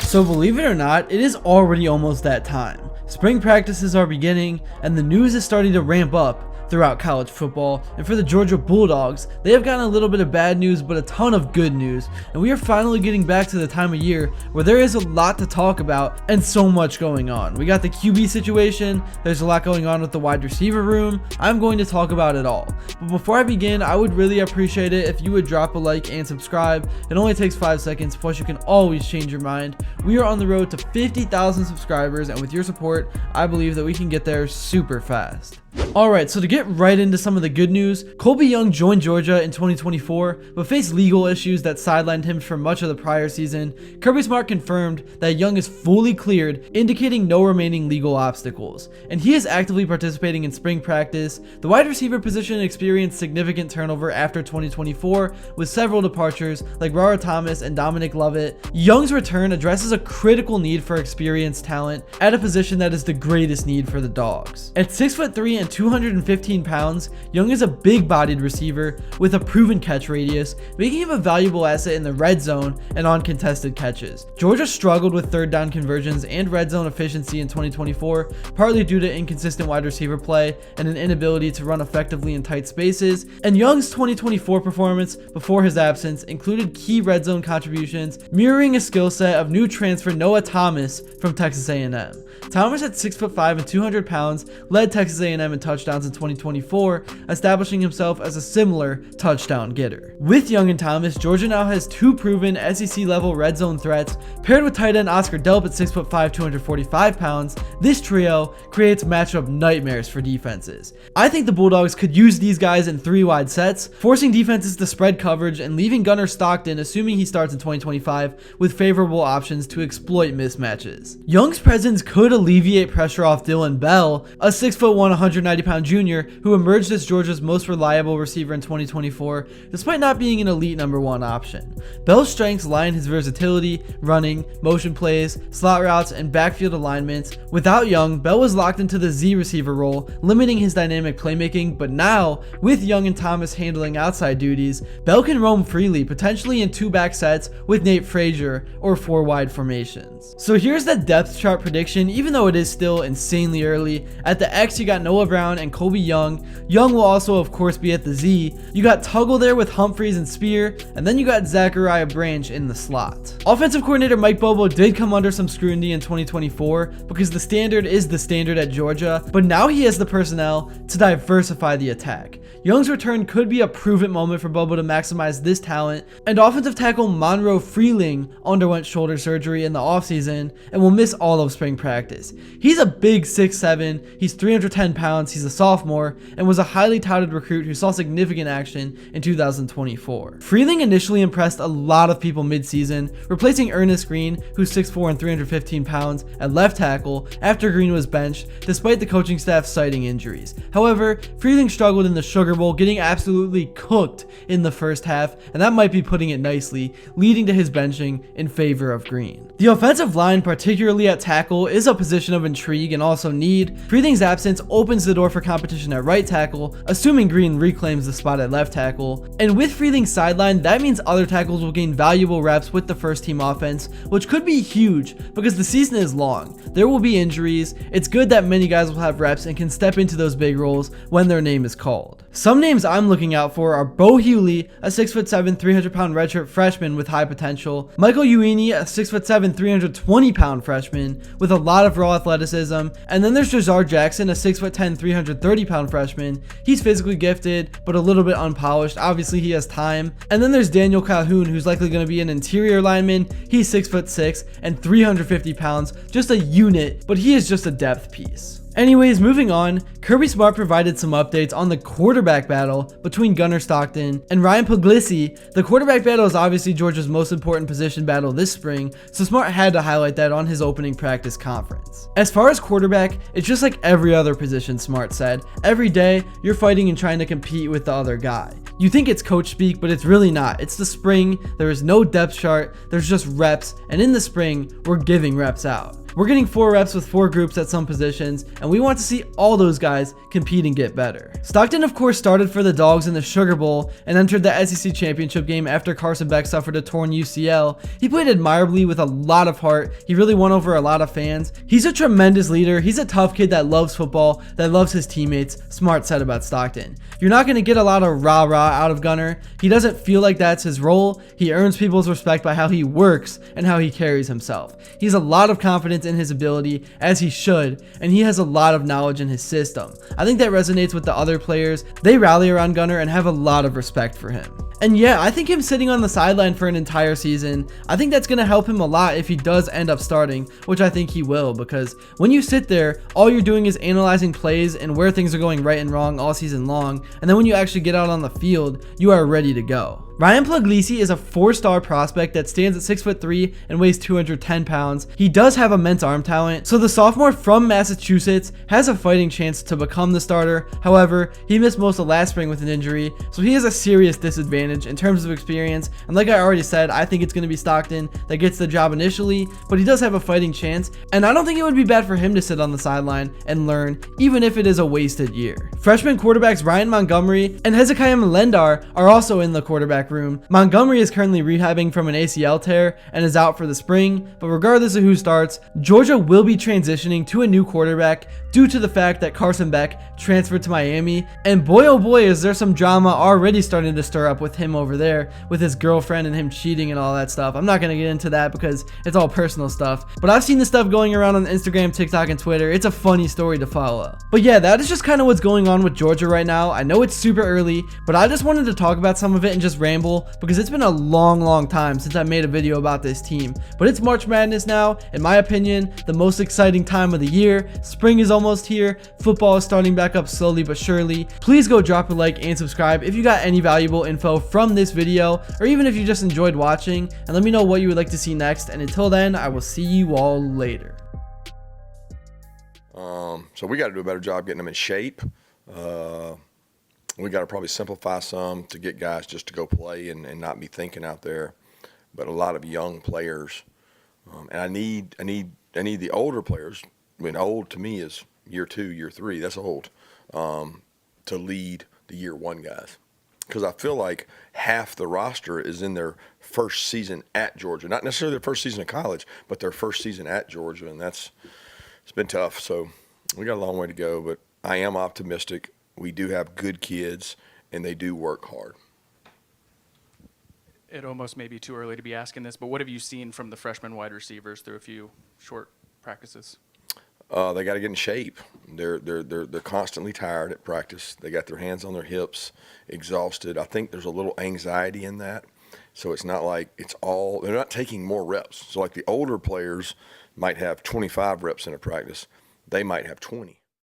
So believe it or not, it is already almost that time. Spring practices are beginning, and the news is starting to ramp up throughout college football. And for the Georgia Bulldogs, they have gotten a little bit of bad news but a ton of good news, and we are finally getting back to the time of year where there is a lot to talk about and so much going on. We got the QB situation, there's a lot going on with the wide receiver room. I'm going to talk about it all, but before I begin, I would really appreciate it if you would drop a like and subscribe. It only takes 5 seconds, plus you can always change your mind. We are on the road to 50,000 subscribers, and with your support I believe that we can get there super fast. Alright, so to get right into some of the good news, Colby Young joined Georgia in 2024, but faced legal issues that sidelined him for much of the prior season. Kirby Smart confirmed that Young is fully cleared, indicating no remaining legal obstacles, and he is actively participating in spring practice. The wide receiver position experienced significant turnover after 2024, with several departures like Rara Thomas and Dominic Lovett. Young's return addresses a critical need for experienced talent at a position that is the greatest need for the Dogs. At 6'3" and 215 pounds, Young is a big-bodied receiver with a proven catch radius, making him a valuable asset in the red zone and on contested catches. Georgia struggled with third down conversions and red zone efficiency in 2024, partly due to inconsistent wide receiver play and an inability to run effectively in tight spaces, and Young's 2024 performance before his absence included key red zone contributions, mirroring a skill set of new transfer Noah Thomas from Texas A&M. Thomas at 6'5" and 200 pounds led Texas A&M in touchdowns in 2024, establishing himself as a similar touchdown getter. With Young and Thomas, Georgia now has two proven SEC level red zone threats, paired with tight end Oscar Delp at 6'5", 245 pounds. This trio creates matchup nightmares for defenses. I think the Bulldogs could use these guys in 3 wide sets, forcing defenses to spread coverage and leaving gunner Stockton, assuming he starts in 2025, with favorable options to exploit mismatches. Young's presence could alleviate pressure off Dylan Bell, a 6'1", 190-pound junior who emerged as Georgia's most reliable receiver in 2024, despite not being an elite number 1 option. Bell's strengths lie in his versatility, running, motion plays, slot routes, and backfield alignments. Without Young, Bell was locked into the Z receiver role, limiting his dynamic playmaking, but now, with Young and Thomas handling outside duties, Bell can roam freely, potentially in 2 back sets with Nate Frazier or 4 wide formations. So here's the depth chart prediction. Even though it is still insanely early, at the X you got Noah Brown and Colby Young. Young will also of course be at the Z. You got Tuggle there with Humphreys and Spear, and then you got Zacharia Branch in the slot. Offensive coordinator Mike Bobo did come under some scrutiny in 2024 because the standard is the standard at Georgia, but now he has the personnel to diversify the attack. Young's return could be a prove-it moment for Bobo to maximize this talent, and offensive tackle Monroe Freeling underwent shoulder surgery in the offseason and will miss all of spring practice. He's a big 6'7", he's 310 pounds, he's a sophomore, and was a highly touted recruit who saw significant action in 2024. Freeling initially impressed a lot of people mid-season, replacing Ernest Green, who's 6'4" and 315 pounds, at left tackle after Green was benched, despite the coaching staff citing injuries. However, Freeling struggled in the Sugar Bowl, getting absolutely cooked in the first half, and that might be putting it nicely, leading to his benching in favor of Green. The offensive line, particularly at tackle, is a position of intrigue and also need. Freeling's absence opens the door for competition at right tackle, assuming Green reclaims the spot at left tackle. And with Freeling's sideline, that means other tackles will gain valuable reps with the first team offense, which could be huge because the season is long. There will be injuries. It's good that many guys will have reps and can step into those big roles when their name is called. Some names I'm looking out for are Bo Hewley, a 6'7", 300-pound redshirt freshman with high potential, Michael Uini, a 6'7", 320-pound freshman with a lot of raw athleticism, and then there's Jazar Jackson, a 6'10", 330-pound freshman. He's physically gifted, but a little bit unpolished. Obviously, he has time. And then there's Daniel Calhoun, who's likely going to be an interior lineman. He's 6'6" and 350 pounds, just a unit, but he is just a depth piece. Anyways, moving on, Kirby Smart provided some updates on the quarterback battle between Gunnar Stockton and Ryan Puglisi. The quarterback battle is obviously Georgia's most important position battle this spring, so Smart had to highlight that on his opening practice conference. As far as quarterback, it's just like every other position, Smart said. Every day, you're fighting and trying to compete with the other guy. You think it's coach speak, but it's really not. It's the spring, there is no depth chart, there's just reps, and in the spring, we're giving reps out. We're getting 4 reps with 4 groups at some positions, and we want to see all those guys compete and get better. Stockton, of course, started for the Dogs in the Sugar Bowl and entered the SEC championship game after Carson Beck suffered a torn UCL. He played admirably with a lot of heart. He really won over a lot of fans. He's a tremendous leader. He's a tough kid that loves football, that loves his teammates. Smart said about Stockton. You're not going to get a lot of rah-rah out of Gunner. He doesn't feel like that's his role. He earns people's respect by how he works and how he carries himself. He has a lot of confidence in his ability, as he should, and he has a lot of knowledge in his system. I think that resonates with the other players. They rally around Gunner and have a lot of respect for him. And yeah, I think him sitting on the sideline for an entire season, I think that's going to help him a lot if he does end up starting, which I think he will, because when you sit there, all you're doing is analyzing plays and where things are going right and wrong all season long, and then when you actually get out on the field, you are ready to go. Ryan Puglisi is a 4-star prospect that stands at 6'3" and weighs 210 pounds. He does have immense arm talent, so the sophomore from Massachusetts has a fighting chance to become the starter. However, he missed most of last spring with an injury, so he has a serious disadvantage in terms of experience, and like I already said, I think it's going to be Stockton that gets the job initially, but he does have a fighting chance, and I don't think it would be bad for him to sit on the sideline and learn, even if it is a wasted year. Freshman quarterbacks Ryan Montgomery and Hezekiah Melendar are also in the quarterback room. Montgomery is currently rehabbing from an ACL tear and is out for the spring, but regardless of who starts, Georgia will be transitioning to a new quarterback due to the fact that Carson Beck transferred to Miami, and boy oh boy is there some drama already starting to stir up with him over there, with his girlfriend and him cheating and all that stuff. I'm not going to get into that because it's all personal stuff, but I've seen this stuff going around on Instagram, TikTok, and Twitter. It's a funny story to follow. But yeah, that is just kind of what's going on with Georgia right now. I know it's super early, but I just wanted to talk about some of it and just ramble because it's been a long time since I made a video about this team. But it's March Madness now, in my opinion, the most exciting time of the year. Spring is almost here. Football is starting back up slowly but surely. Please go drop a like and subscribe if you got any valuable info from this video, or even if you just enjoyed watching, and let me know what you would like to see next. And until then, I will see you all later. So we got to do a better job getting them in shape. We got to probably simplify some to get guys just to go play and not be thinking out there. But a lot of young players, and I need the older players. I mean, old to me is year 2, year 3. That's old, to lead the year 1 guys, because I feel like half the roster is in their first season at Georgia, not necessarily their first season of college, but their first season at Georgia, and it's been tough. So we got a long way to go, but I am optimistic. We do have good kids, and they do work hard. It almost may be too early to be asking this, but what have you seen from the freshman wide receivers through a few short practices? They got to get in shape. They're constantly tired at practice. They got their hands on their hips, exhausted. I think there's a little anxiety in that. So it's not like they're not taking more reps. So like the older players might have 25 reps in a practice. They might have 20.